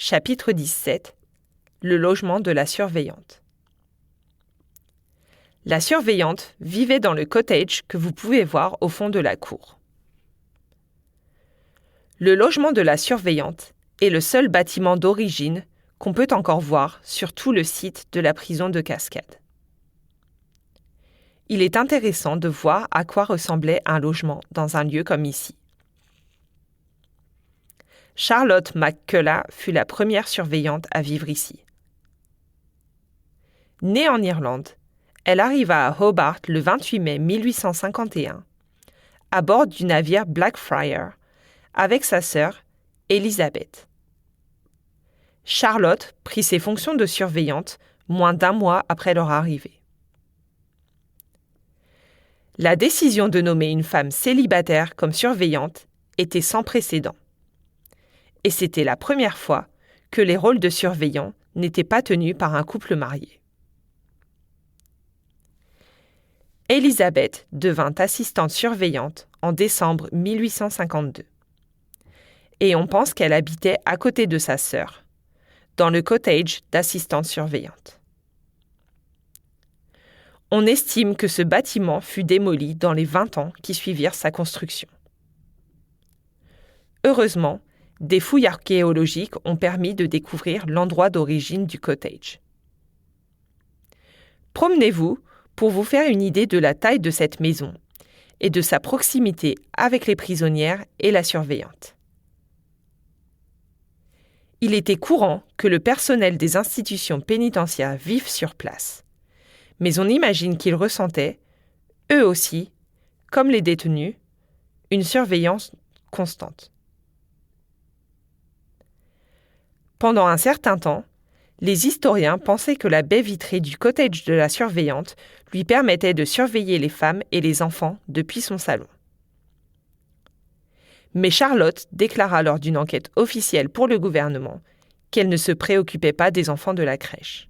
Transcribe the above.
Chapitre 17. Le logement de la surveillante. La surveillante vivait dans le cottage que vous pouvez voir au fond de la cour. Le logement de la surveillante est le seul bâtiment d'origine qu'on peut encore voir sur tout le site de la prison de Cascade. Il est intéressant de voir à quoi ressemblait un logement dans un lieu comme ici. Charlotte McCullough fut la première surveillante à vivre ici. Née en Irlande, elle arriva à Hobart le 28 mai 1851, à bord du navire Blackfriar, avec sa sœur, Elizabeth. Charlotte prit ses fonctions de surveillante moins d'1 mois après leur arrivée. La décision de nommer une femme célibataire comme surveillante était sans précédent. Et c'était la première fois que les rôles de surveillant n'étaient pas tenus par un couple marié. Elizabeth devint assistante surveillante en décembre 1852. Et on pense qu'elle habitait à côté de sa sœur, dans le cottage d'assistante surveillante. On estime que ce bâtiment fut démoli dans les 20 ans qui suivirent sa construction. Heureusement, des fouilles archéologiques ont permis de découvrir l'endroit d'origine du cottage. Promenez-vous pour vous faire une idée de la taille de cette maison et de sa proximité avec les prisonnières et la surveillante. Il était courant que le personnel des institutions pénitentiaires vive sur place, mais on imagine qu'ils ressentaient, eux aussi, comme les détenus, une surveillance constante. Pendant un certain temps, les historiens pensaient que la baie vitrée du cottage de la surveillante lui permettait de surveiller les femmes et les enfants depuis son salon. Mais Charlotte déclara lors d'une enquête officielle pour le gouvernement qu'elle ne se préoccupait pas des enfants de la crèche.